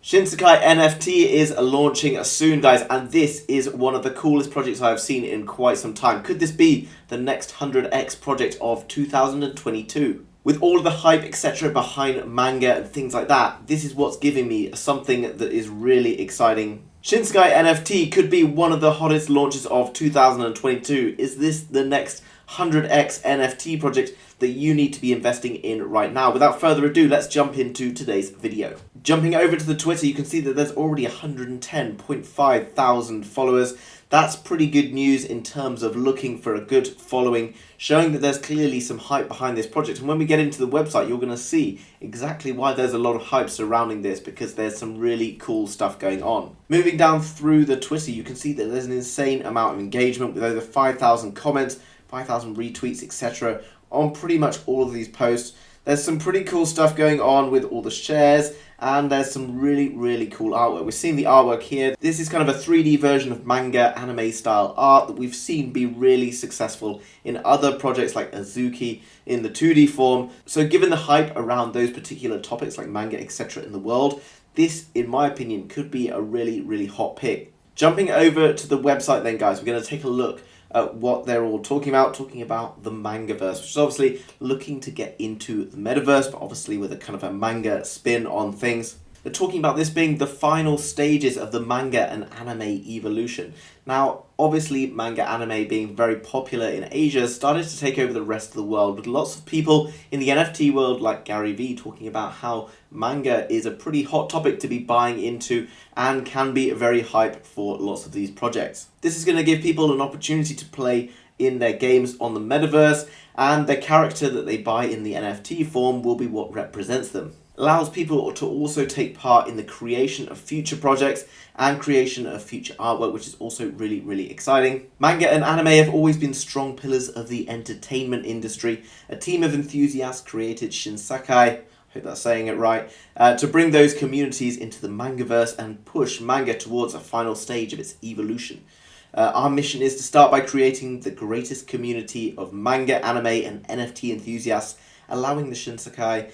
Shinsekai NFT is launching soon, guys, and this is one of the coolest projects I've seen in quite some time. Could this be the next 100x project of 2022? With all of the hype, etc. behind manga and things like that, this is what's giving me something that is really exciting. Shinsekai NFT could be one of the hottest launches of 2022. Is this the next 100x NFT project that you need to be investing in right now? Without further ado, let's jump into today's video. Jumping over to the Twitter, you can see that there's already 110.5 thousand followers. That's pretty good news in terms of looking for a good following, showing that there's clearly some hype behind this project. And when we get into the website, you're going to see exactly why there's a lot of hype surrounding this, because there's some really cool stuff going on. Moving down through the Twitter, you can see that there's an insane amount of engagement with over 5,000 comments, 5,000 retweets, etc. on pretty much all of these posts. There's some pretty cool stuff going on with all the shares, and there's some really cool artwork. We're seeing the artwork here. This is kind of a 3D version of manga anime style art that we've seen be really successful in other projects like Azuki in the 2D form. So given the hype around those particular topics like manga, etc. in the world, this, in my opinion, could be a really hot pick. Jumping over to the website then, guys, we're going to take a look at what they're all talking about the Mangaverse, which is obviously looking to get into the metaverse, but obviously with a kind of a manga spin on things. They're talking about this being the final stages of the manga and anime evolution. Now, obviously, manga anime being very popular in Asia started to take over the rest of the world, with lots of people in the NFT world like Gary Vee talking about how manga is a pretty hot topic to be buying into and can be very hype for lots of these projects. This is going to give people an opportunity to play in their games on the metaverse, and their character that they buy in the NFT form will be what represents them. Allows people to also take part in the creation of future projects and creation of future artwork, which is also really exciting. Manga and anime have always been strong pillars of the entertainment industry. A team of enthusiasts created Shinsekai, I hope that's saying it right, to bring those communities into the Mangaverse and push manga towards a final stage of its evolution. Our mission is to start by creating the greatest community of manga, anime, and NFT enthusiasts, allowing the Shinsekai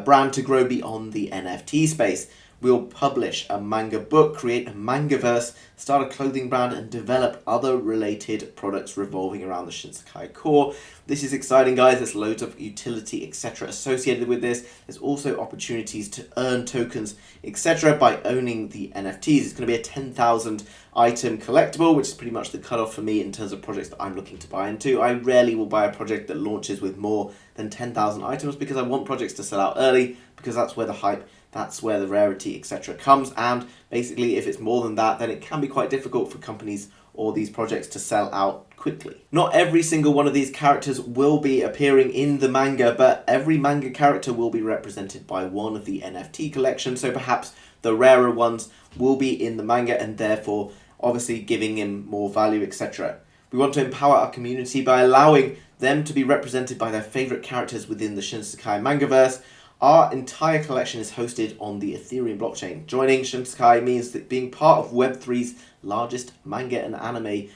brand to grow beyond the NFT space. We'll publish a manga book, create a Mangaverse, start a clothing brand, and develop other related products revolving around the Shinsekai core. This is exciting, guys. There's loads of utility, etc. associated with this. There's also opportunities to earn tokens, etc. by owning the NFTs. It's going to be a 10,000 item collectible, which is pretty much the cutoff for me in terms of projects that I'm looking to buy into. I rarely will buy a project that launches with more than 10,000 items because I want projects to sell out early, because that's where the hype, that's where the rarity, etc. comes. And basically, if it's more than that, then it can be quite difficult for companies or these projects to sell out quickly. Not every single one of these characters will be appearing in the manga, but every manga character will be represented by one of the NFT collections. So perhaps the rarer ones will be in the manga, and therefore obviously giving him more value, etc. We want to empower our community by allowing them to be represented by their favorite characters within the Shinsekai Mangaverse. Our entire collection is hosted on the Ethereum blockchain. Joining Shinsekai means that being part of Web3's largest manga and anime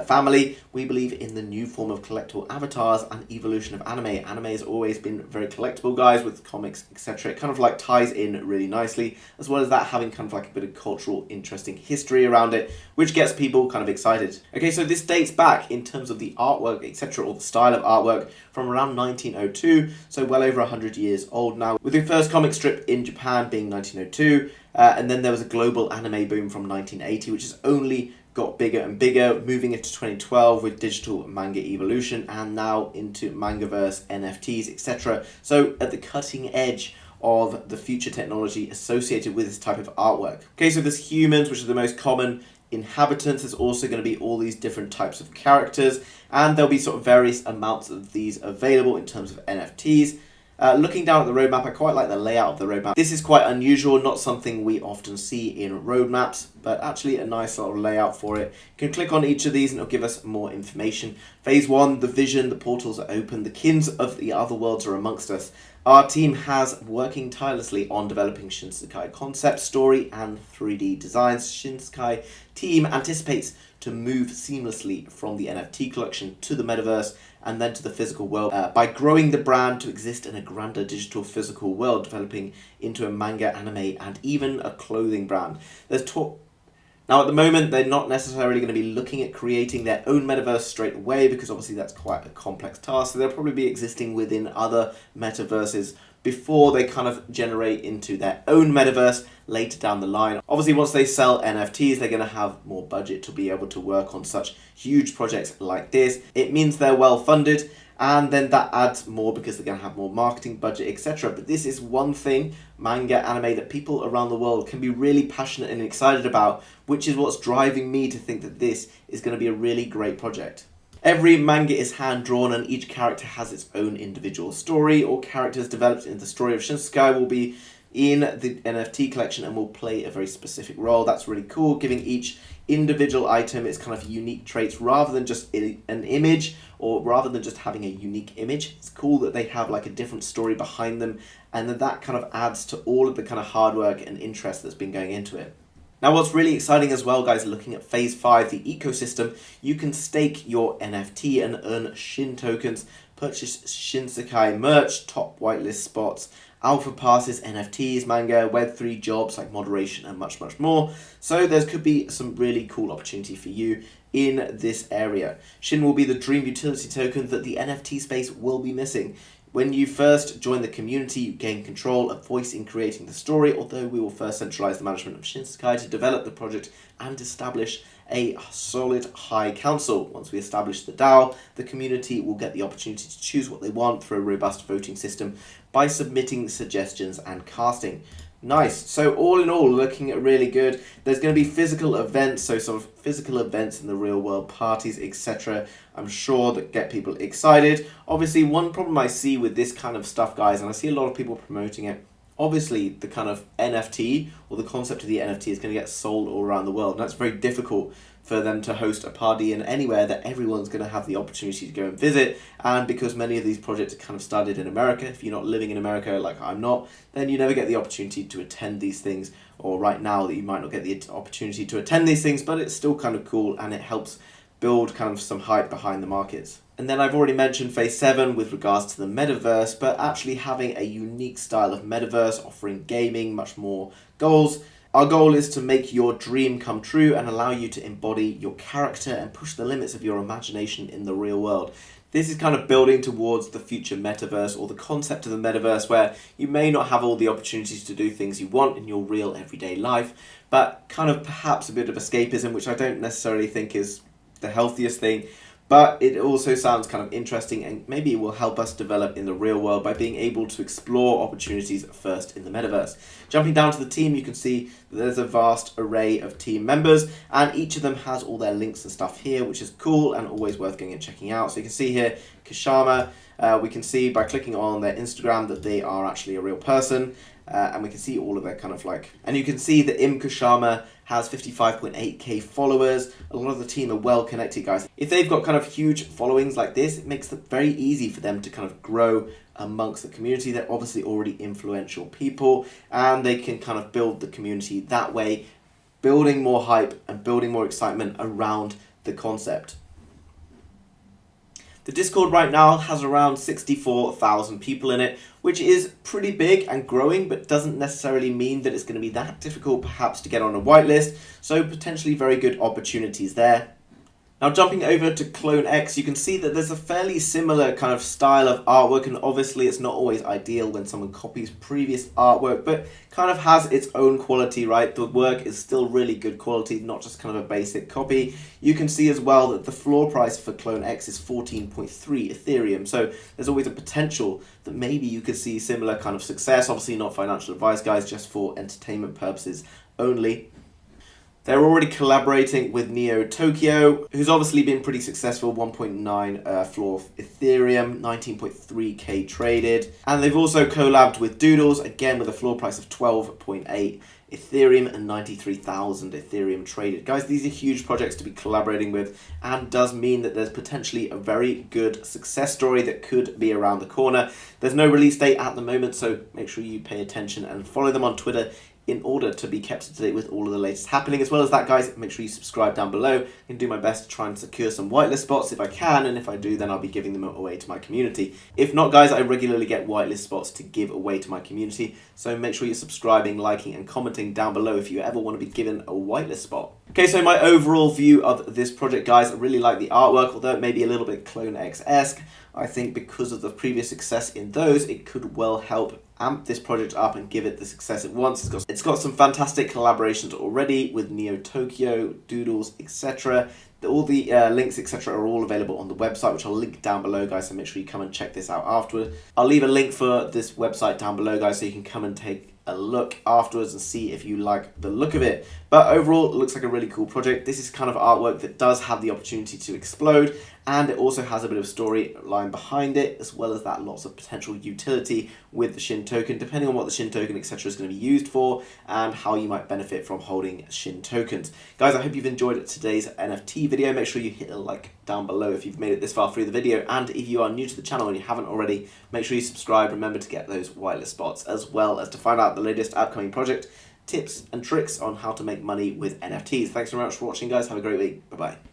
family. We believe in the new form of collectible avatars and evolution of anime. Anime has always been very collectible, guys, with comics, etc. It kind of like ties in really nicely, as well as that having kind of like a bit of cultural, interesting history around it, which gets people kind of excited. Okay, so this dates back in terms of the artwork, etc., or the style of artwork from around 1902, so well over 100 years old now, with the first comic strip in Japan being 1902, and then there was a global anime boom from 1980, which has only got bigger and bigger, moving into 2012 with digital manga evolution, and now into Mangaverse, NFTs, etc. So at the cutting edge of the future technology associated with this type of artwork. Okay, so there's humans, which are the most common inhabitants. There's also going to be all these different types of characters, and there'll be sort of various amounts of these available in terms of NFTs. Looking down at the roadmap, I quite like the layout of the roadmap. This is quite unusual, not something we often see in roadmaps, but actually a nice sort of layout for it. You can click on each of these and it'll give us more information. Phase 1, the vision, the portals are open, the kins of the other worlds are amongst us. Our team has working tirelessly on developing Shinsekai concept, story, and 3D designs. Shinsekai team anticipates to move seamlessly from the NFT collection to the metaverse and then to the physical world by growing the brand to exist in a grander digital physical world, developing into a manga, anime, and even a clothing brand. There's talk. Now, at the moment, they're not necessarily going to be looking at creating their own metaverse straight away because obviously that's quite a complex task. So they'll probably be existing within other metaverses before they kind of generate into their own metaverse later down the line. Obviously, once they sell NFTs, they're going to have more budget to be able to work on such huge projects like this. It means they're well funded, and then that adds more because they're going to have more marketing budget, etc. But this is one thing, manga, anime, that people around the world can be really passionate and excited about, which is what's driving me to think that this is going to be a really great project. Every manga is hand-drawn and each character has its own individual story. All characters developed in the story of Shinsekai will be in the NFT collection and will play a very specific role. That's really cool, giving each individual item its kind of unique traits rather than just an image, or rather than just having a unique image. It's cool that they have like a different story behind them, and that kind of adds to all of the kind of hard work and interest that's been going into it. Now, what's really exciting as well, guys, looking at phase 5, the ecosystem, you can stake your NFT and earn Shin tokens, purchase Shinsekai merch, top whitelist spots, alpha passes, NFTs, manga, Web3 jobs like moderation, and much, much more. So there could be some really cool opportunity for you in this area. Shin will be the dream utility token that the NFT space will be missing. When you first join the community, you gain control, a voice in creating the story, although we will first centralize the management of Shinsekai to develop the project and establish a solid high council. Once we establish the DAO, the community will get the opportunity to choose what they want through a robust voting system by submitting suggestions and casting. Nice. So all in all, looking at really good. There's going to be physical events, so sort of physical events in the real world, parties, etc. I'm sure that get people excited. Obviously, one problem I see with this kind of stuff, guys, and I see a lot of people promoting it, obviously the kind of NFT or the concept of the NFT is going to get sold all around the world, and that's very difficult for them to host a party in anywhere that everyone's going to have the opportunity to go and visit. And because many of these projects are kind of started in America, if you're not living in America like I'm not, then you never get the opportunity to attend these things, or right now that you might not get the opportunity to attend these things, but it's still kind of cool and it helps build kind of some hype behind the markets. And then I've already mentioned phase 7 with regards to the metaverse, but actually having a unique style of metaverse, offering gaming, much more goals. Our goal is to make your dream come true and allow you to embody your character and push the limits of your imagination in the real world. This is kind of building towards the future metaverse, or the concept of the metaverse, where you may not have all the opportunities to do things you want in your real everyday life, but kind of perhaps a bit of escapism, which I don't necessarily think is the healthiest thing. But it also sounds kind of interesting, and maybe it will help us develop in the real world by being able to explore opportunities first in the metaverse. Jumping down to the team, you can see that there's a vast array of team members, and each of them has all their links and stuff here, which is cool and always worth going and checking out. So you can see here, Kashama, we can see by clicking on their Instagram that they are actually a real person. And we can see all of their kind of like, and you can see that Im Kushama has 55.8k followers. A lot of the team are well connected, guys. If they've got kind of huge followings like this, it makes it very easy for them to kind of grow amongst the community. They're obviously already influential people, and they can kind of build the community that way, building more hype and building more excitement around the concept. The Discord right now has around 64,000 people in it, which is pretty big and growing, but doesn't necessarily mean that it's going to be that difficult perhaps to get on a whitelist, so potentially very good opportunities there. Now, jumping over to Clonex, you can see that there's a fairly similar kind of style of artwork, and obviously it's not always ideal when someone copies previous artwork, but kind of has its own quality, right? The work is still really good quality, not just kind of a basic copy. You can see as well that the floor price for Clonex is 14.3 Ethereum, so there's always a potential that maybe you could see similar kind of success. Obviously not financial advice, guys, just for entertainment purposes only. They're already collaborating with Neo Tokyo, who's obviously been pretty successful, 1.9 floor of Ethereum, 19.3k traded. And they've also collabed with Doodles, again with a floor price of 12.8 Ethereum and 93,000 Ethereum traded. Guys, these are huge projects to be collaborating with, and does mean that there's potentially a very good success story that could be around the corner. There's no release date at the moment, so make sure you pay attention and follow them on Twitter in order to be kept up to date with all of the latest happening. As well as that, guys, make sure you subscribe down below. I can do my best to try and secure some whitelist spots if I can, and if I do, then I'll be giving them away to my community. If not, guys, I regularly get whitelist spots to give away to my community, so make sure you're subscribing, liking, and commenting down below if you ever want to be given a whitelist spot. Okay, so my overall view of this project, guys, I really like the artwork, although it may be a little bit Clonex-esque. I think because of the previous success in those, it could well help amp this project up and give it the success it wants. It's got some fantastic collaborations already with Neo Tokyo, Doodles, etc. All the links, etc. are all available on the website, which I'll link down below, guys, so make sure you come and check this out afterward. I'll leave a link for this website down below, guys, so you can come and take a look afterwards and see if you like the look of it. But overall, it looks like a really cool project. This is kind of artwork that does have the opportunity to explode, and it also has a bit of storyline behind it, as well as that lots of potential utility with the Shin token, depending on what the Shin token, etc. is going to be used for and how you might benefit from holding Shin tokens. Guys, I hope you've enjoyed today's NFT video. Make sure you hit a like down below if you've made it this far through the video, and if you are new to the channel and you haven't already, make sure you subscribe. Remember to get those whitelist spots, as well as to find out the latest upcoming project tips and tricks on how to make money with NFTs. Thanks very much for watching, guys. Have a great week. Bye-bye.